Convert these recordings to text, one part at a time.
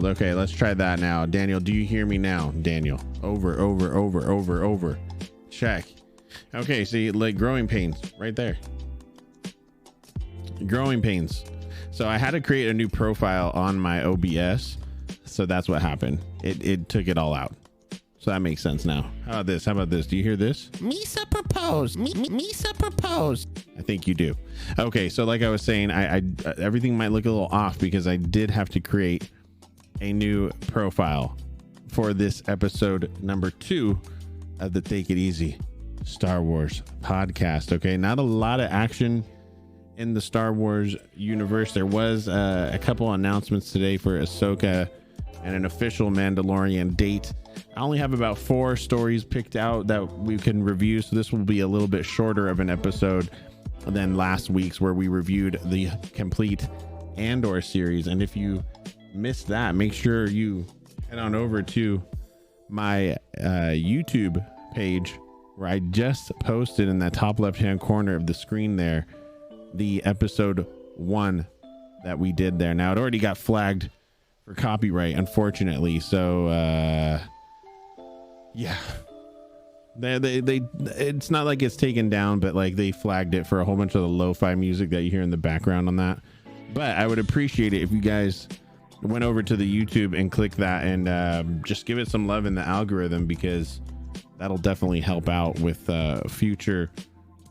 disabled. Okay, let's try that now. Daniel, do you hear me now? Daniel, over. Check. Okay, see, like growing pains right there. Growing pains. So I had to create a new profile on my OBS. So that's what happened. It took it all out. So that makes sense now. How about this? Do you hear this? Misa proposed. Misa proposed. I think you do. Okay, so like I was saying, I everything might look a little off because I did have to create a new profile for this episode number 2 of the Take It Easy Star Wars podcast. Okay, not a lot of action in the Star Wars universe. There was a couple announcements today for Ahsoka and an official Mandalorian date. I only have about 4 stories picked out that we can review, so this will be a little bit shorter of an episode than last week's where we reviewed the complete Andor series. And if you missed that, make sure you head on over to my YouTube page, where I just posted in that top left hand corner of the screen there the episode 1 that we did there. Now it already got flagged for copyright, unfortunately, so yeah, they it's not like it's taken down, but like they flagged it for a whole bunch of the lo-fi music that you hear in the background on that. But I would appreciate it if you guys went over to the YouTube and click that and just give it some love in the algorithm, because that'll definitely help out with future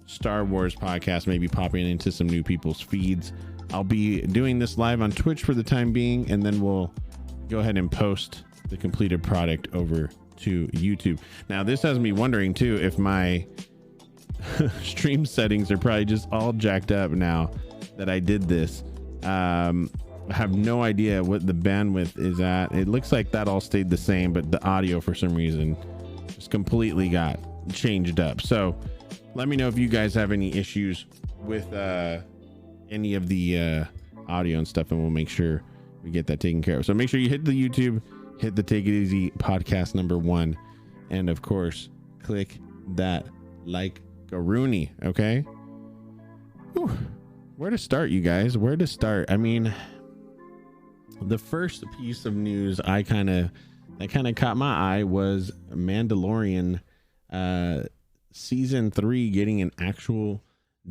Star Wars podcasts, maybe popping into some new people's feeds. I'll be doing this live on Twitch for the time being, and then we'll go ahead and post the completed product over to YouTube. Now, this has me wondering too if my stream settings are probably just all jacked up now that I did this. I have no idea what the bandwidth is at. It looks like that all stayed the same, but the audio for some reason just completely got changed up. So let me know if you guys have any issues with any of the audio and stuff, and we'll make sure we get that taken care of. So make sure you hit the YouTube, hit the Take It Easy podcast number 1, and of course click that like a Rooney. Okay. Whew. Where to start, you guys? Where to start? I mean, the first piece of news that kind of caught my eye was Mandalorian season 3 getting an actual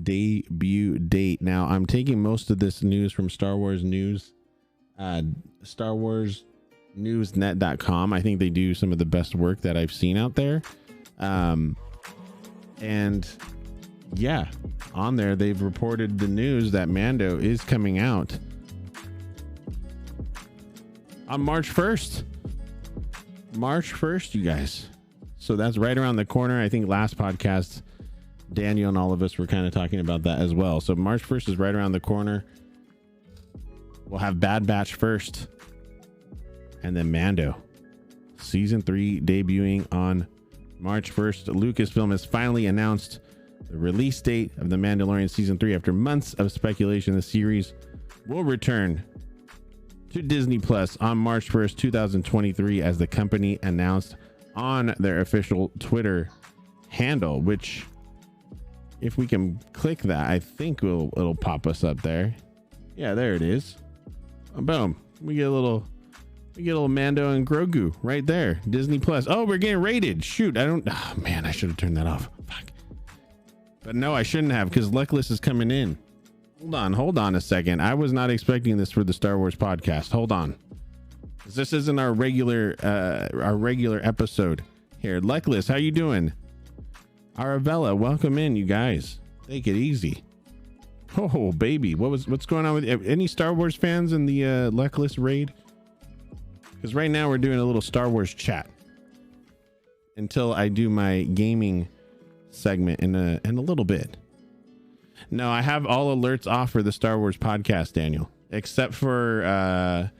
debut date. Now, I'm taking most of this news from Star Wars Newsnet.com. I think they do some of the best work that I've seen out there. And yeah, on there they've reported the news that Mando is coming out on March 1st, you guys. So that's right around the corner. I think last podcast, Daniel and all of us were kind of talking about that as well. So March 1st is right around the corner. We'll have Bad Batch first, and then Mando season 3 debuting on March 1st. Lucasfilm has finally announced the release date of The Mandalorian season 3 after months of speculation. The series will return to Disney Plus on March 1st, 2023, as the company announced on their official Twitter handle, which, if we can click that, I think it'll pop us up there. Yeah, there it is. Boom. We get a little Mando and Grogu right there. Disney Plus. Oh, we're getting rated. Shoot, oh man, I should have turned that off. Fuck. But no, I shouldn't have, because Luckless is coming in. Hold on a second. I was not expecting this for the Star Wars podcast. Hold on. This isn't our regular episode here. Luckless, how you doing? Arabella, welcome in, you guys. Take it easy. Oh baby, what's going on with any Star Wars fans in the Luckless raid? Because right now we're doing a little Star Wars chat until I do my gaming segment in a little bit. No, I have all alerts off for the Star Wars podcast, Daniel, except for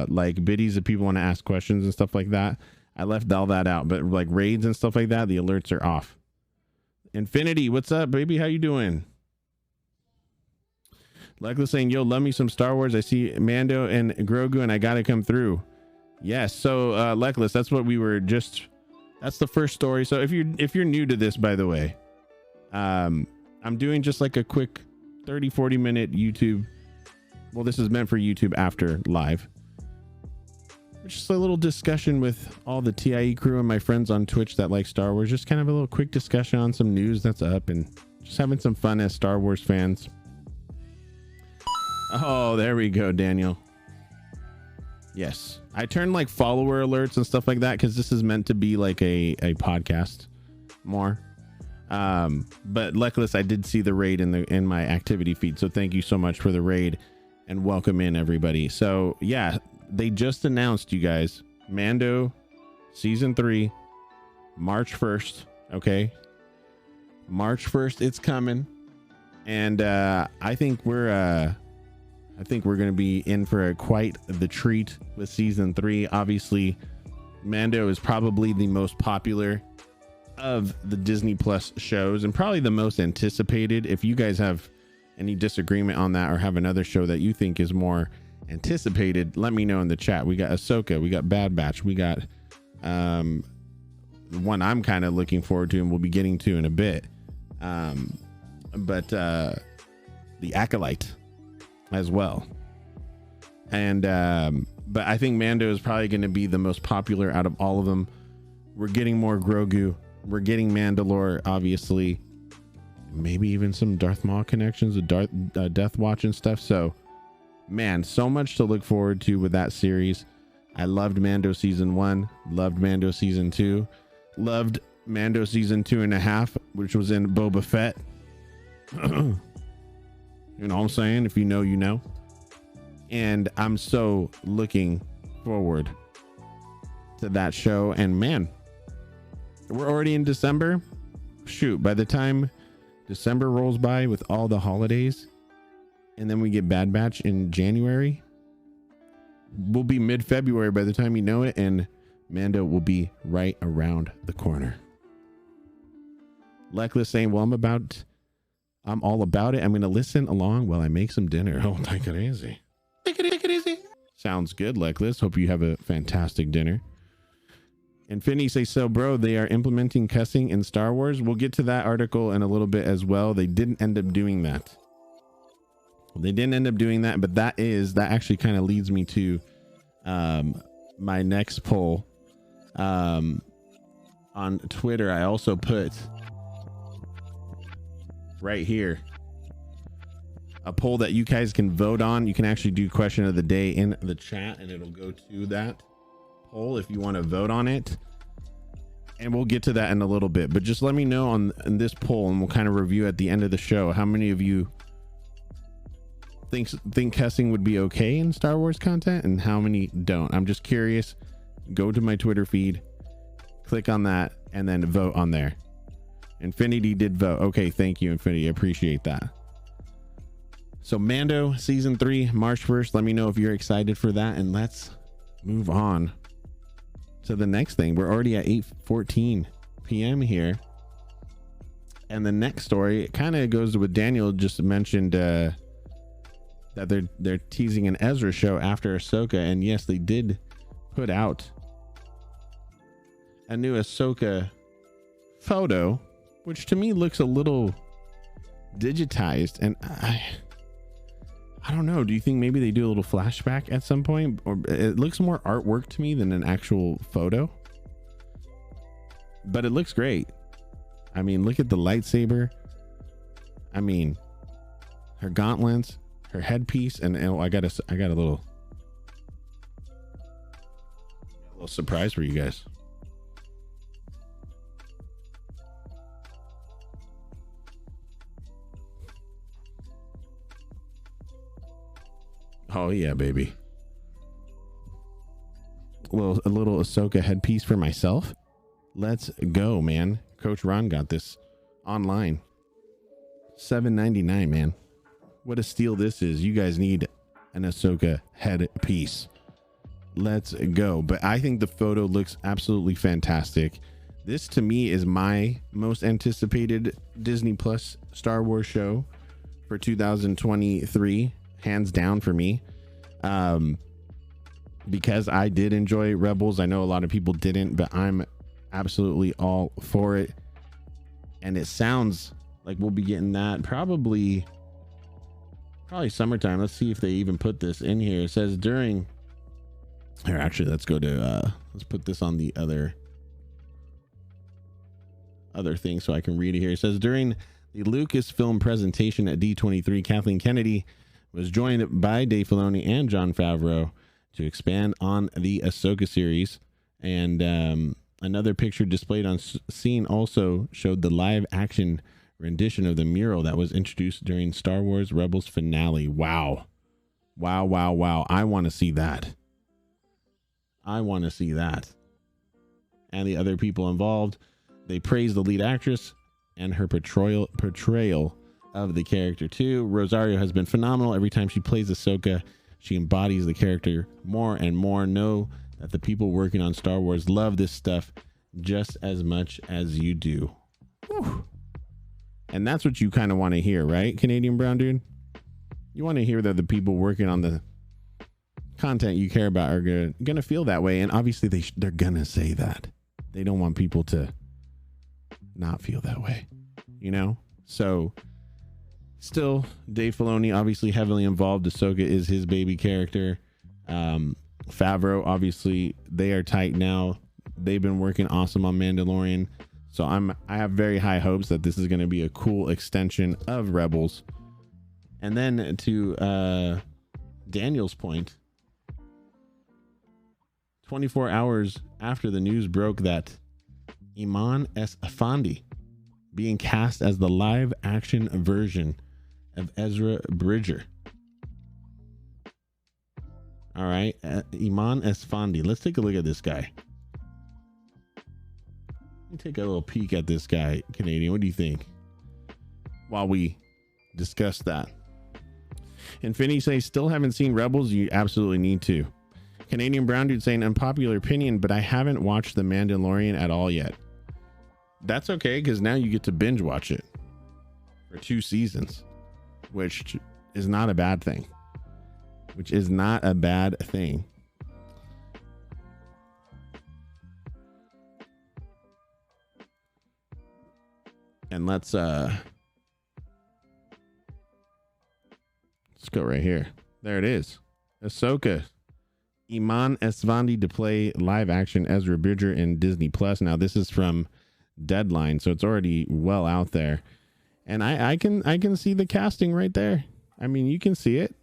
like biddies if people want to ask questions and stuff like that. I left all that out, but like raids and stuff like that, the alerts are off. Infinity, what's up, baby? How you doing? Luckless saying, yo, love me some Star Wars. I see Mando and Grogu and I gotta come through. Yes, so Luckless, that's what we were just, that's the first story. So if you're new to this, by the way, I'm doing just like a quick 30-40 minute YouTube Well, this is meant for YouTube after live. Just a little discussion with all the TIE crew and my friends on Twitch that like Star Wars. Just kind of a little quick discussion on some news that's up and just having some fun as Star Wars fans. Oh, there we go, Daniel. Yes, I turned like follower alerts and stuff like that because this is meant to be like a podcast more. But Leckless, I did see the raid in my activity feed, so thank you so much for the raid and welcome in everybody. So yeah, they just announced, you guys, Mando season 3, March 1st. Okay, March 1st, it's coming, and I think we're going to be in for quite the treat with season 3. Obviously, Mando is probably the most popular of the Disney Plus shows and probably the most anticipated. If you guys have any disagreement on that or have another show that you think is more anticipated, let me know in the chat. We got Ahsoka, we got Bad Batch, we got the one I'm kind of looking forward to and we'll be getting to in a bit, but the Acolyte as well. And but I think Mando is probably going to be the most popular out of all of them. We're getting more Grogu, we're getting Mandalore, obviously, maybe even some Darth Maul connections with Death Watch and stuff. So man, so much to look forward to with that series. I loved Mando season 1, loved Mando season 2, loved Mando season 2.5, which was in Boba Fett. You know what I'm saying? If you know, you know. And I'm so looking forward to that show. And man, we're already in December. Shoot, by the time December rolls by with all the holidays, and then we get Bad Batch in January, we'll be mid-February by the time you know it, and Mando will be right around the corner. Leckless saying, well, I'm all about it. I'm going to listen along while I make some dinner. Oh, take it easy. Take it easy. Sounds good, Leckless. Hope you have a fantastic dinner. And Finney say, so bro, they are implementing cussing in Star Wars. We'll get to that article in a little bit as well. They didn't end up doing that. But that actually kind of leads me to my next poll. On Twitter, I also put right here a poll that you guys can vote on. You can actually do question of the day in the chat and it'll go to that poll if you want to vote on it, and we'll get to that in a little bit. But just let me know on this poll and we'll kind of review at the end of the show how many of you think cussing would be okay in Star Wars content and how many don't. I'm just curious. Go to my Twitter feed, click on that, and then vote on there. Infinity did vote. Okay, thank you, Infinity. I appreciate that. So Mando season 3, March 1st. Let me know if you're excited for that, and let's move on to the next thing. We're already at 8:14 p.m. here, and the next story, it kind of goes to what Daniel just mentioned, that they're teasing an Ezra show after Ahsoka, and yes, they did put out a new Ahsoka photo, which to me looks a little digitized, and I don't know. Do you think maybe they do a little flashback at some point? Or it looks more artwork to me than an actual photo, but it looks great. I mean, look at the lightsaber. I mean, her gauntlets, her headpiece, and I got a little surprise for you guys. Oh yeah, baby. A little Ahsoka headpiece for myself. Let's go, man. Coach Ron got this online. $7.99, man. What a steal this is. You guys need an Ahsoka headpiece. Let's go. But I think the photo looks absolutely fantastic. This to me is my most anticipated Disney Plus Star Wars show for 2023. Hands down for me, because I did enjoy Rebels. I know a lot of people didn't, but I'm absolutely all for it, and it sounds like we'll be getting that probably Probably summertime. Let's see if they even put this in here. It says during here, actually, let's go to let's put this on the other thing so I can read it here. It says during the Lucasfilm presentation at D23, Kathleen Kennedy was joined by Dave Filoni and Jon Favreau to expand on the Ahsoka series. And another picture displayed on scene also showed the live action rendition of the mural that was introduced during Star Wars Rebels finale. Wow. Wow, wow, wow. I want to see that. I want to see that. And the other people involved, they praised the lead actress and her portrayal of the character too. Rosario has been phenomenal. Every time she plays Ahsoka, she embodies the character more and more. Know that the people working on Star Wars love this stuff just as much as you do. Whew. And that's what you kind of want to hear, right, Canadian Brown Dude? You want to hear that the people working on the content you care about are gonna feel that way. And obviously they're gonna say that. They don't want people to not feel that way, you know? So still, Dave Filoni obviously heavily involved. Ahsoka is his baby character. Favreau, obviously, they are tight now. They've been working awesome on Mandalorian. So I have very high hopes that this is going to be a cool extension of Rebels. And then to Daniel's point, 24 hours after the news broke that Iman S. Afandi being cast as the live action version of Ezra Bridger. All right, Iman S. Afandi. Let's take a look at this guy. Let me take a little peek at this guy, Canadian. What do you think? While we discuss that. Infinity says, still haven't seen Rebels. You absolutely need to. Canadian Brown Dude saying, unpopular opinion, but I haven't watched The Mandalorian at all yet. That's okay, because now you get to binge watch it for 2 seasons, which is not a bad thing. And let's go right here. There it is. Ahsoka. Iman Esfandi to play live action Ezra Bridger in Disney Plus. Now this is from Deadline, so it's already well out there. And I can see the casting right there. I mean, you can see it.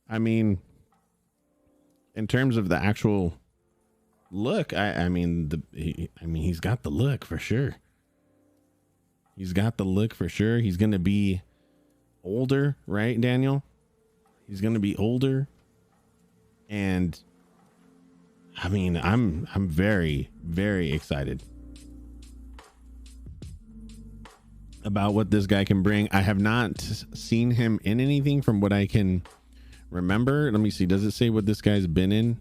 I mean, in terms of the actual look, he's got the look for sure. He's going to be older, right, Daniel? He's going to be older. And I mean, I'm very, very excited about what this guy can bring. I have not seen him in anything from what I can remember. Let me see. Does it say what this guy's been in?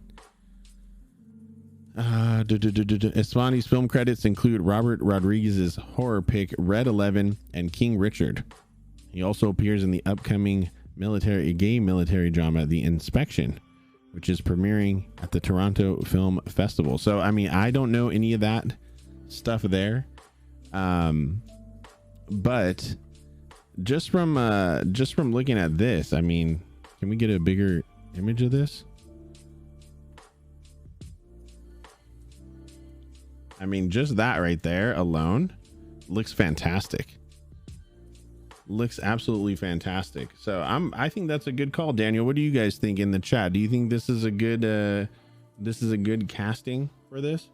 Esfandi's film credits include Robert Rodriguez's horror pick Red 11 and King Richard. He also appears in the upcoming gay military drama The Inspection, which is premiering at the Toronto Film Festival. So, I mean, I don't know any of that stuff there. But just from looking at this, I mean, can we get a bigger image of this? I mean, just that right there alone looks fantastic. Looks absolutely fantastic. So I think that's a good call. Daniel, what do you guys think in the chat? Do you think this is a good casting for this?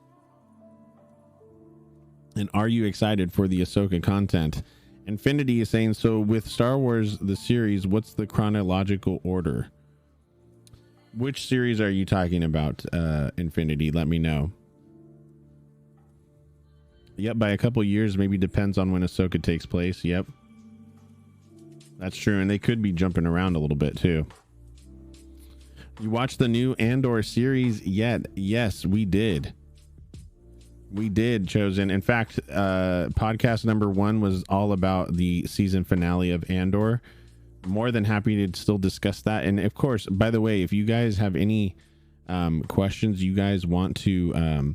And are you excited for the Ahsoka content? Infinity is saying, so with Star Wars the series, what's the chronological order? Which series are you talking about, Infinity? Let me know. Yep, by a couple years, maybe depends on when Ahsoka takes place. Yep. That's true, and they could be jumping around a little bit too. You watched the new Andor series yet? Yes, we did. We did, Chosen. In fact, podcast number 1 was all about the season finale of Andor. More than happy to still discuss that. And of course, by the way, if you guys have any questions you guys want to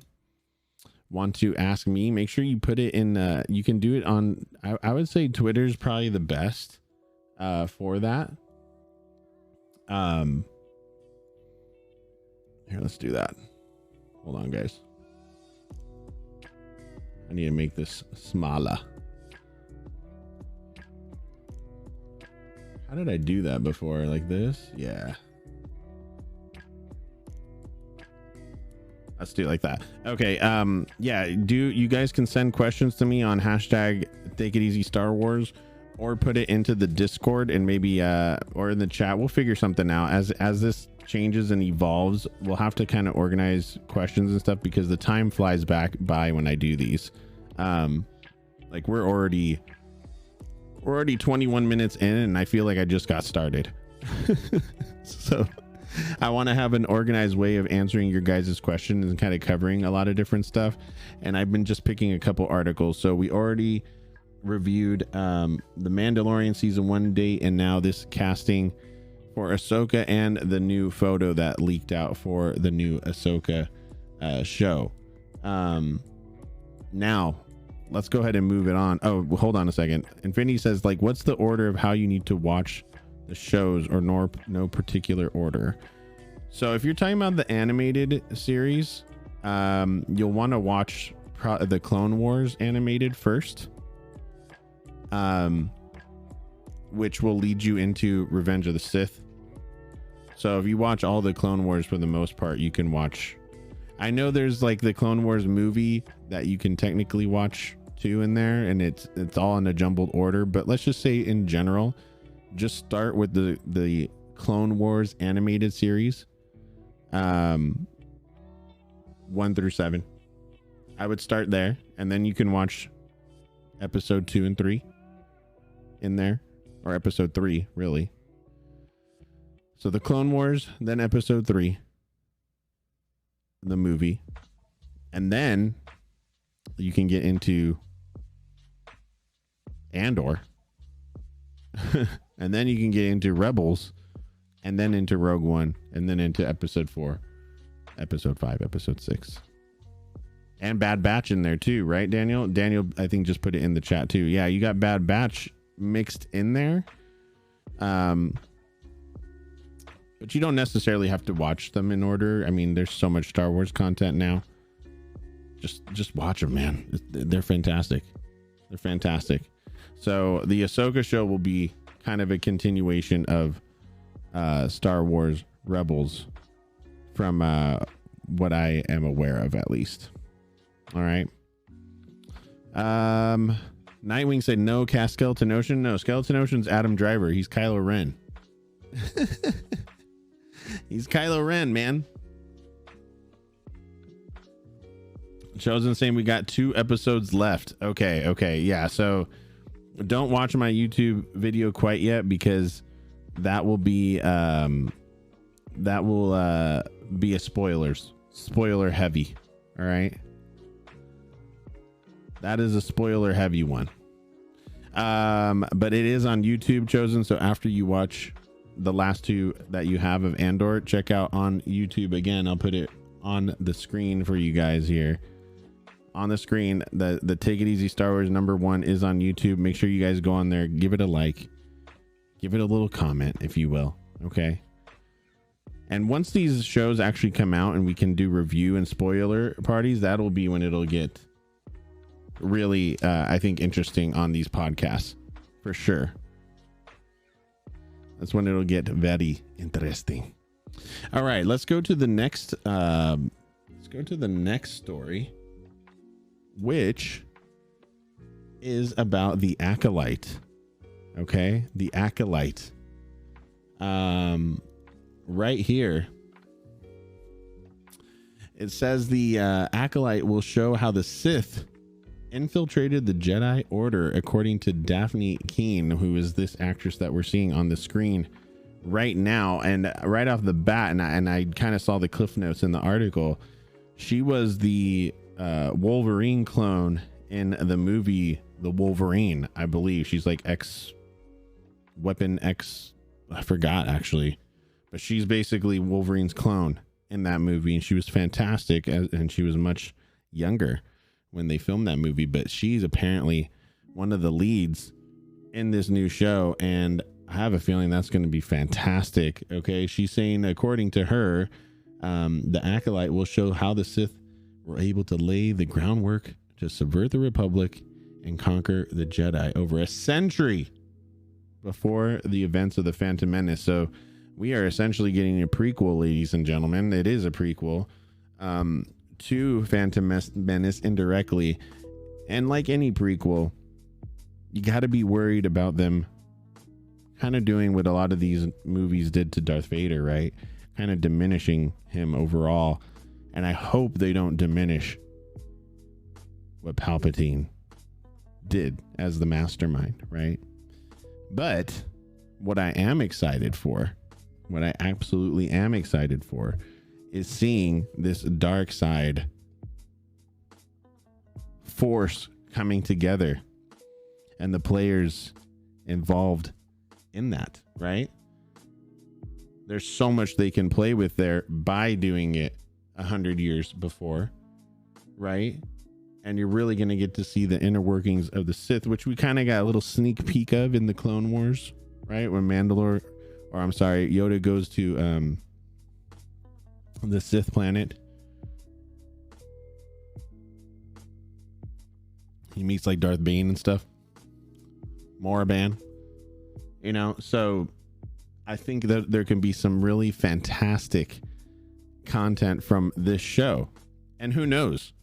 ask me, make sure you put it in. You can do it on, I would say Twitter's probably the best. for that. Here, let's do that. Hold on, guys. I need to make this smaller. How did I do that before? Like this? Yeah. Let's do it like that. Okay. Yeah. You guys can send questions to me on hashtag Take It Easy Star Wars, or put it into the Discord and maybe or in the chat. We'll figure something out as this changes and evolves. We'll have to kind of organize questions and stuff, because the time flies by when I do these. Like we're already 21 minutes in, and I feel like I just got started. So I want to have an organized way of answering your guys' questions and kind of covering a lot of different stuff. And I've been just picking a couple articles. So we already reviewed the Mandalorian season 1 date, and now this casting for Ahsoka and the new photo that leaked out for the new Ahsoka show. Now let's go ahead and move it on. Oh, hold on a second. Infinity says, like, what's the order of how you need to watch the shows, or no particular order? So if you're talking about the animated series, you'll want to watch the Clone Wars animated first, which will lead you into Revenge of the Sith. So if you watch all the Clone Wars, for the most part, you can watch. I know there's like the Clone Wars movie that you can technically watch too in there, and it's all in a jumbled order, but let's just say in general, just start with the Clone Wars animated series, 1 through 7. I would start there, and then you can watch episode 2 and 3 in there, or episode 3 really. So the Clone Wars, then episode 3, the movie, and then you can get into Andor. And then you can get into Rebels, and then into Rogue One, and then into episode 4, episode 5, episode 6, and Bad Batch in there too, right, Daniel? Daniel, I think, just put it in the chat too. Yeah, you got Bad Batch mixed in there. But you don't necessarily have to watch them in order. I mean, there's so much Star Wars content now. Just watch them, man. They're fantastic. They're fantastic. So the Ahsoka show will be kind of a continuation of Star Wars Rebels, from what I am aware of, at least. All right. Nightwing said no cast Skeleton Ocean. No, Skeleton Ocean's Adam Driver. He's Kylo Ren. He's Kylo Ren, man. Chosen saying we got 2 episodes left. Okay. Yeah, so don't watch my YouTube video quite yet, because that will be a spoiler heavy. All right. That is a spoiler heavy one. But it is on YouTube, Chosen. So after you watch the last 2 that you have of Andor, check out on YouTube. Again, I'll put it on the screen for you guys here. On the screen, the Take It Easy Star Wars #1 is on YouTube. Make sure you guys go on there, give it a like, give it a little comment, if you will. Okay. And once these shows actually come out and we can do review and spoiler parties, that'll be when it'll get really, I think, interesting on these podcasts, for sure. That's when it'll get very interesting. All right, let's go to the next. Story, which is about the Acolyte. Okay, the Acolyte. Right here, it says the Acolyte will show how the Sith infiltrated the Jedi Order, according to Daphne Keane, who is this actress that we're seeing on the screen right now. And right off the bat, and I kind of saw the cliff notes in the article, she was the Wolverine clone in the movie The Wolverine, I believe. She's like Weapon X, I forgot actually, but she's basically Wolverine's clone in that movie, and she was fantastic, and she was much younger when they filmed that movie, but she's apparently one of the leads in this new show. And I have a feeling that's going to be fantastic. Okay, she's saying, according to her, the Acolyte will show how the Sith were able to lay the groundwork to subvert the Republic and conquer the Jedi over a century before the events of the Phantom Menace. So we are essentially getting a prequel, ladies and gentlemen. It is a prequel to Phantom Menace indirectly. And like any prequel, you got to be worried about them kind of doing what a lot of these movies did to Darth Vader, right? Kind of diminishing him overall. And I hope they don't diminish what Palpatine did as the mastermind, right? But what I am excited for, what I absolutely am excited for, is seeing this dark side force coming together and the players involved in that, right? There's so much they can play with there by doing it 100 years before, right? And you're really going to get to see the inner workings of the Sith, which we kind of got a little sneak peek of in the Clone Wars, right? When Yoda goes to the Sith planet. He meets like Darth Bane and stuff. Moraban. You know, so I think that there can be some really fantastic content from this show. And who knows,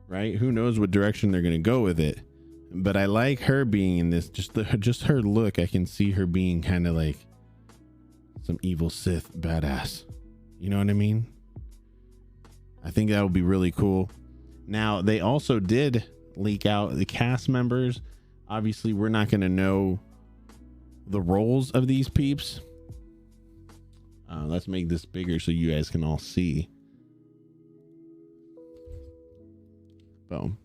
right? Who knows what direction they're going to go with it. But I like her being in this, just her look. I can see her being kind of like some evil Sith badass. You know what I mean? I think that would be really cool. Now, they also did leak out the cast members. Obviously, we're not going to know the roles of these peeps. Let's make this bigger so you guys can all see. Boom.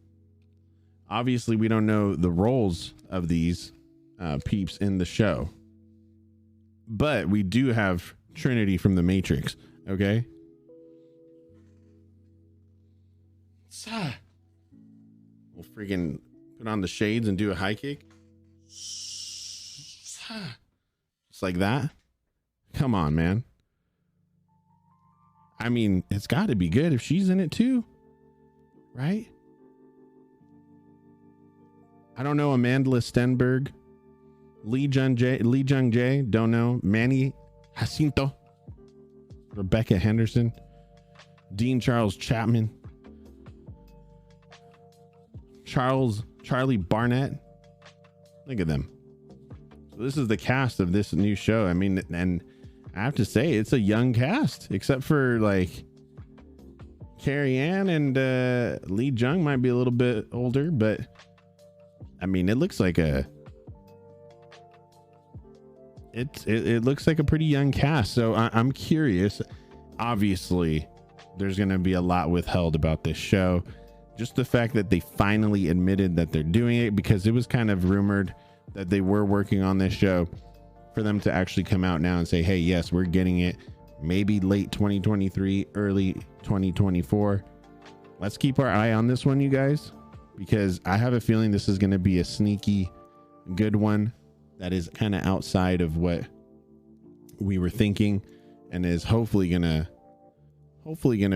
Obviously, we don't know the roles of these peeps in the show. But we do have Trinity from the Matrix. Okay? We'll freaking put on the shades and do a high kick. Just like that. Come on, man. I mean, it's got to be good if she's in it too, right? I don't know. Amanda Stenberg, Lee Jung Jae, don't know. Manny Jacinto, Rebecca Henderson, Dean Charles Chapman, Charlie Barnett. Look at them. So this is the cast of this new show. I mean, and I have to say it's a young cast, except for like Carrie Ann and Lee Jung might be a little bit older, but I mean, it looks like it looks like a pretty young cast. So I'm curious. Obviously, there's going to be a lot withheld about this show. Just the fact that they finally admitted that they're doing it, because it was kind of rumored that they were working on this show, for them to actually come out now and say, hey, yes, we're getting it. Maybe late 2023, early 2024. Let's keep our eye on this one, you guys, because I have a feeling this is going to be a sneaky good one that is kind of outside of what we were thinking, and is hopefully gonna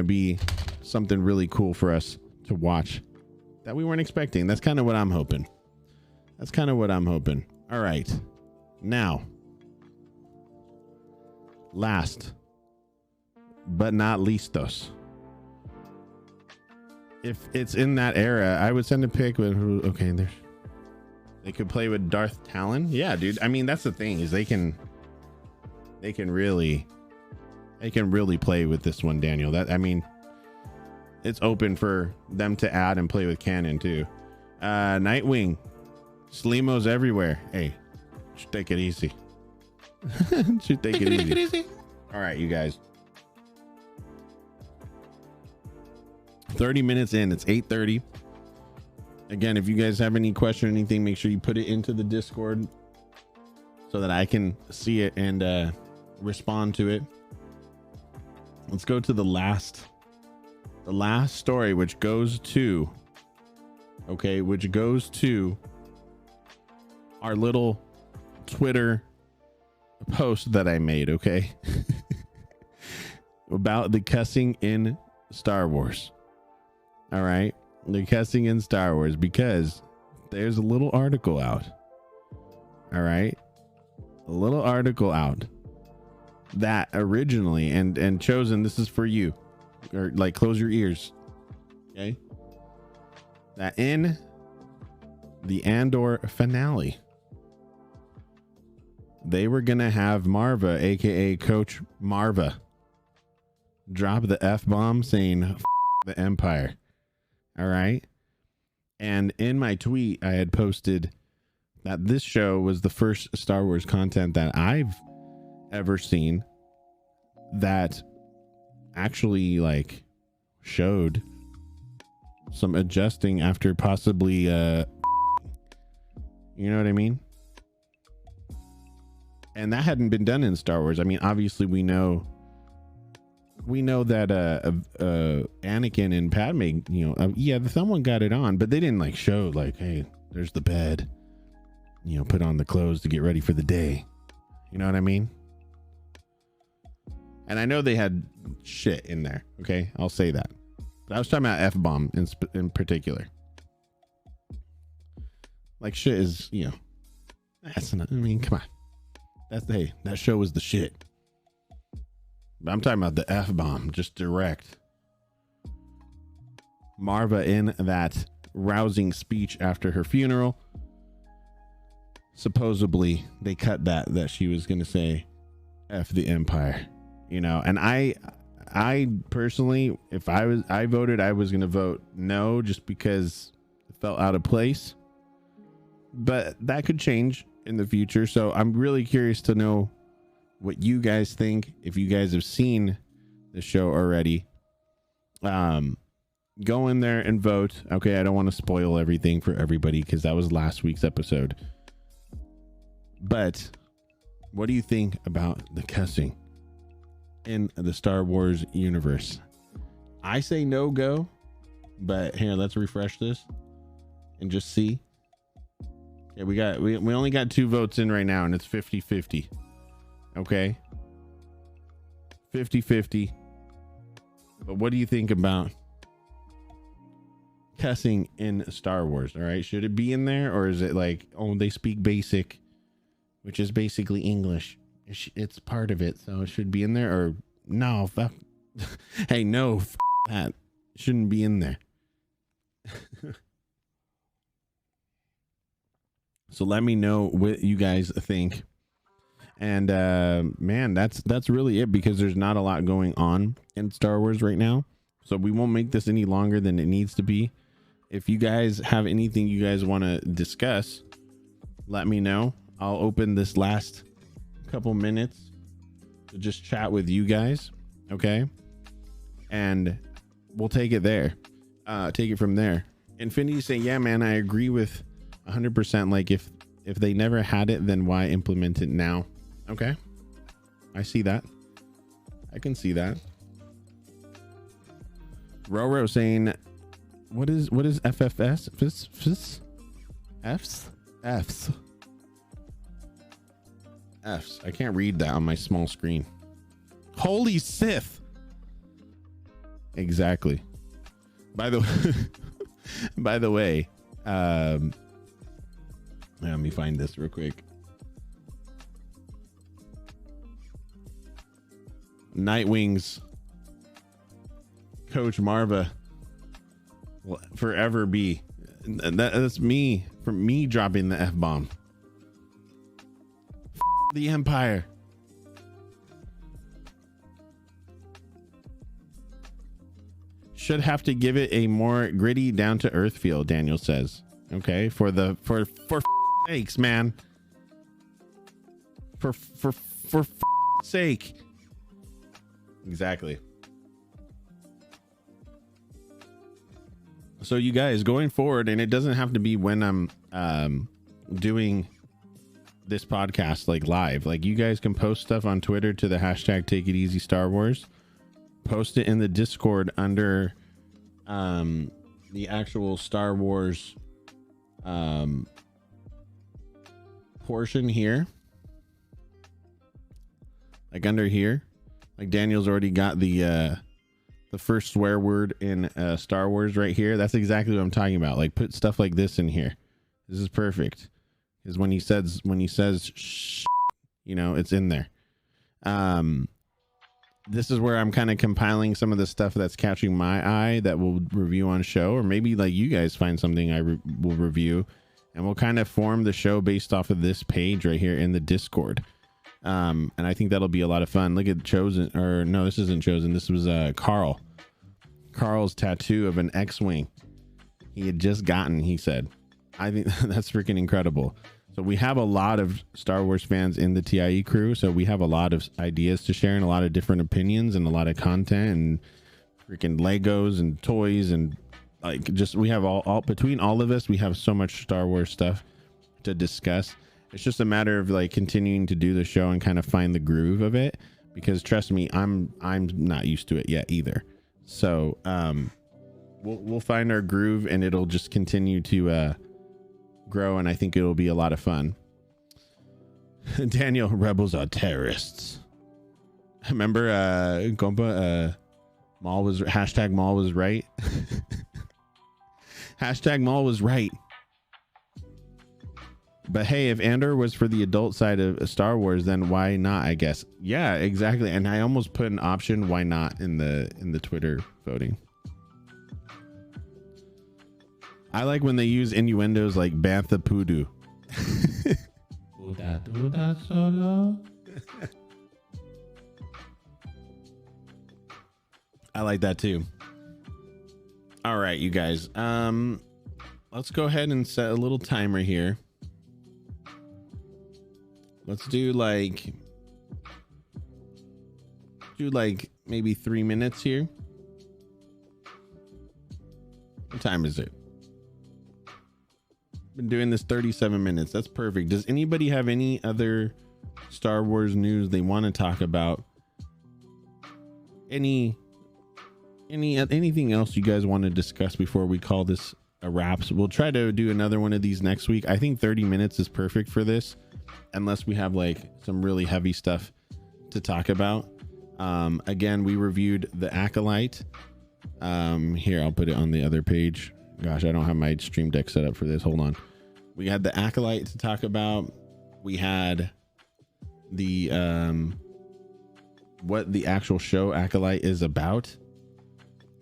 be something really cool for us to watch that we weren't expecting. That's kind of what I'm hoping. All right, now, last but not leastos, if it's in that era, I would send a pic with, okay, they could play with Darth Talon. Yeah, dude. I mean, that's the thing, is they can really play with this one, Daniel. That, I mean, it's open for them to add and play with canon too. Nightwing, Slimo's everywhere. Hey, should take it easy. Should take it easy. All right, you guys. 30 minutes in. It's 8:30. Again, if you guys have any question or anything, make sure you put it into the Discord so that I can see it and respond to it. Let's go to the last story, which goes to our little Twitter post that I made, okay? About the cussing in Star Wars. All right, the cussing in Star Wars, because there's a little article out. All right, a little article out that originally and chosen, this is for you, or like close your ears, okay? That in the Andor finale, they were gonna have Marva, aka Coach Marva, drop the F-bomb saying F the Empire. All right. And in my tweet, I had posted that this show was the first Star Wars content that I've ever seen that actually like showed some adjusting after possibly you know what I mean? And that hadn't been done in Star Wars. I mean, obviously we know that Anakin and Padme, you know, yeah, someone got it on, but they didn't like show like, hey, there's the bed, you know, put on the clothes to get ready for the day. You know what I mean? And I know they had shit in there. Okay, I'll say that. But I was talking about F-bomb in particular. Like shit is, you know, that's not, I mean, come on. That show was the shit. But I'm talking about the F-bomb, just direct. Marva in that rousing speech after her funeral. Supposedly they cut that she was going to say F the Empire, you know, and I personally, if I voted, I was going to vote no, just because it felt out of place, but that could change in the future. So I'm really curious to know what you guys think. If you guys have seen the show already, go in there and vote. Okay, I don't want to spoil everything for everybody because that was last week's episode. But what do you think about the cussing in the Star Wars universe? I say no go, but here, let's refresh this and just see. Yeah, we only got 2 votes in right now, and it's 50-50. Okay, 50-50. But what do you think about cussing in Star Wars? All right, should it be in there, or is it like, oh, they speak basic, which is basically English? It's part of it, so it should be in there, or no? Fuck. Hey, no, that shouldn't be in there. So let me know what you guys think. And man, that's really it, because there's not a lot going on in Star Wars right now. So we won't make this any longer than it needs to be. If you guys have anything you guys want to discuss, let me know. I'll open this last couple minutes to just chat with you guys. Okay. And we'll take it there. Take it from there. Infinity say, yeah, man, I agree with 100%. Like if they never had it, then why implement it now? Okay, I see that. I can see that. Roro saying, what is FFS? F's. I can't read that on my small screen. Holy Sith. Exactly. By the way, let me find this real quick. Nightwing's Coach Marva will forever be, that's me, from me dropping the F-bomb. The Empire. Should have to give it a more gritty, down to earth feel, Daniel says. Okay, for sakes, man. For sake. Exactly. So you guys, going forward, and it doesn't have to be when I'm doing this podcast like live, like you guys can post stuff on Twitter to the hashtag Take It Easy Star Wars. Post it in the Discord under the actual Star Wars portion here. like under here, like Daniel's already got the first swear word in Star Wars right here. That's exactly what I'm talking about. Like put stuff like this in here. This is perfect. Because when he says shh, you know, it's in there. This is where I'm kind of compiling some of the stuff that's catching my eye that we'll review on show, or maybe like you guys find something I will review, and we'll kind of form the show based off of this page right here in the Discord. And I think that'll be a lot of fun. Look at Chosen, or no, this isn't Chosen. This was Carl's tattoo of an X-Wing he had just gotten, he said. I think that's freaking incredible. So we have a lot of Star Wars fans in the TIE crew. So we have a lot of ideas to share and a lot of different opinions and a lot of content and freaking Legos and toys. And like, just, we have all between all of us, we have so much Star Wars stuff to discuss. It's just a matter of like continuing to do the show and kind of find the groove of it, because trust me, I'm not used to it yet either. So, we'll find our groove and it'll just continue to, grow, and I think it'll be a lot of fun. Daniel, rebels are terrorists. Remember Gompa, Maul was right. Hashtag Maul was right. But hey, if Andor was for the adult side of Star Wars, then why not, I guess. Yeah, exactly. And I almost put an option why not in the Twitter voting. I like when they use innuendos like Bantha Poodoo. Solo. I like that too. All right, you guys. Let's go ahead and set a little timer here. Let's do like maybe 3 minutes here. What time is it? Been doing this 37 minutes. That's perfect. Does anybody have any other Star Wars news they want to talk about? Anything else you guys want to discuss before we call this a wraps? We'll try to do another one of these next week. I think 30 minutes is perfect for this, unless we have like some really heavy stuff to talk about. Again, we reviewed the Acolyte. Here, I'll put it on the other page. Gosh, I don't have my Stream Deck set up for this. Hold on. We had the Acolyte to talk about. We had the what the actual show Acolyte is about.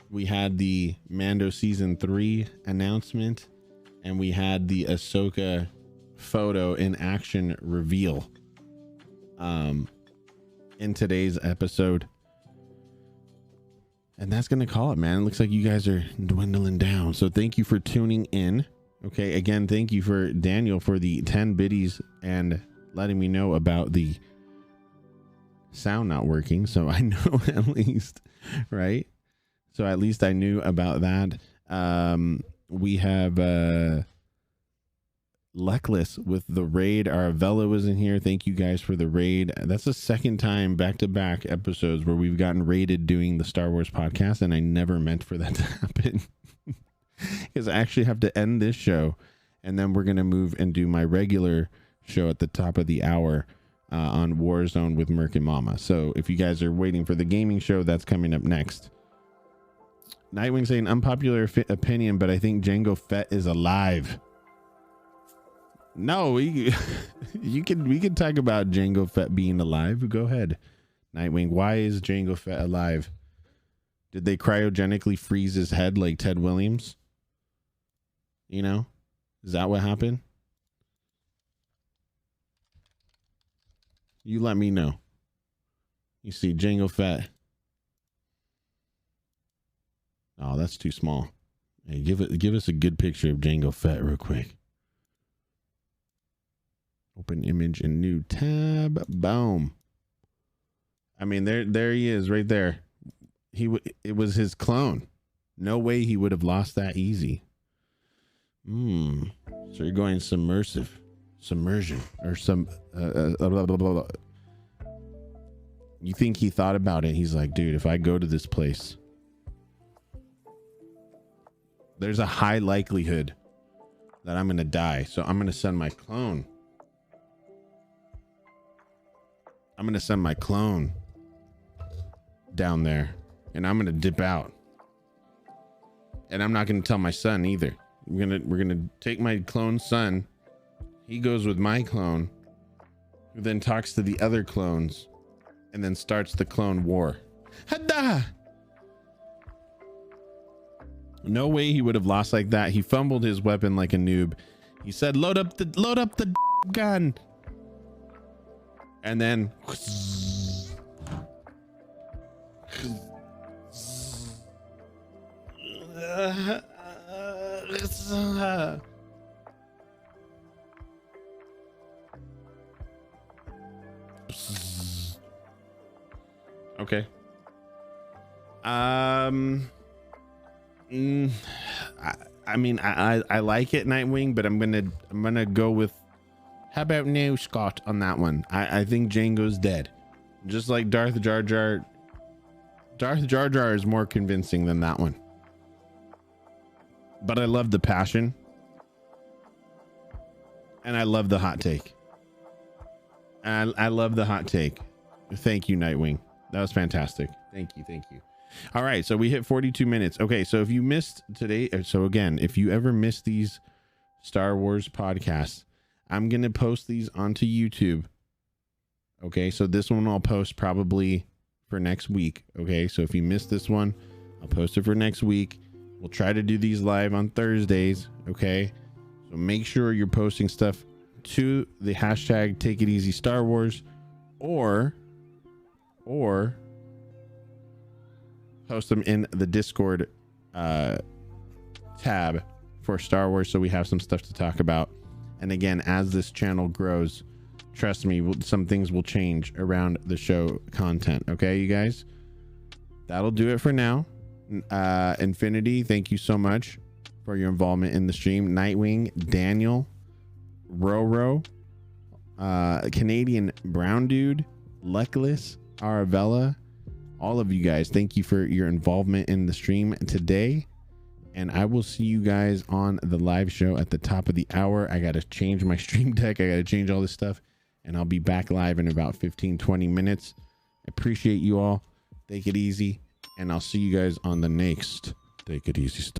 We had the Mando season 3 announcement, and we had the Ahsoka photo in action reveal in today's episode. And that's going to call it, man. It looks like you guys are dwindling down. So thank you for tuning in. Okay. Again, thank you for Daniel for the 10 biddies and letting me know about the sound not working. So I know at least, right? So at least I knew about that. We have Luckless with the raid. Aravella was in here. Thank you guys for the raid. That's the second time back-to-back episodes where we've gotten raided doing the Star Wars podcast, and I never meant for that to happen. Because I actually have to end this show, and then we're going to move and do my regular show at the top of the hour on Warzone with Merc and Mama. So if you guys are waiting for the gaming show, that's coming up next. Nightwing saying unpopular opinion, but I think Jango Fett is alive. No, we can talk about Jango Fett being alive. Go ahead, Nightwing. Why is Jango Fett alive? Did they cryogenically freeze his head like Ted Williams? You know, is that what happened? You let me know. You see Jango Fett. Oh, that's too small. Hey, give us a good picture of Jango Fett real quick. Open image and new tab. Boom. I mean, there he is right there. It was his clone. No way he would have lost that easy. So you're going submersion or some blah, blah, blah, blah. You think he thought about it? He's like, dude, if I go to this place, there's a high likelihood that I'm gonna die. So I'm gonna send my clone. I'm gonna send my clone down there, and I'm gonna dip out. And I'm not gonna tell my son either. We're gonna take my clone son. He goes with my clone, who then talks to the other clones, and then starts the clone war. Hada! No way he would have lost like that. He fumbled his weapon like a noob. He said, "Load up the gun," and then. Okay. I mean, I like it, Nightwing, but I'm gonna go with, how about no, Scott, on that one. I think Jango's dead, just like Darth Jar Jar. Darth Jar Jar is more convincing than that one, but I love the passion, and I love the hot take. I love the hot take. Thank you, Nightwing. That was fantastic. Thank you. All right, so we hit 42 minutes. Okay, so if you missed today, so again, if you ever missed these Star Wars podcasts, I'm gonna post these onto YouTube. Okay, so this one I'll post probably for next week. Okay, so if you missed this one, I'll post it for next week. We'll try to do these live on Thursdays. Okay, so make sure you're posting stuff to the hashtag Take It Easy Star Wars, or post them in the Discord tab for Star Wars, so we have some stuff to talk about. And again, as this channel grows, trust me, some things will change around the show content. Okay, you guys, that'll do it for now. Infinity, thank you so much for your involvement in the stream. Nightwing, Daniel, Roro, Canadian Brown Dude, Luckless, Aravella, all of you guys, thank you for your involvement in the stream today. And I will see you guys on the live show at the top of the hour. I got to change my stream deck. I got to change all this stuff, and I'll be back live in about 15-20 minutes. I appreciate you all. Take it easy, and I'll see you guys on the next Take It Easy.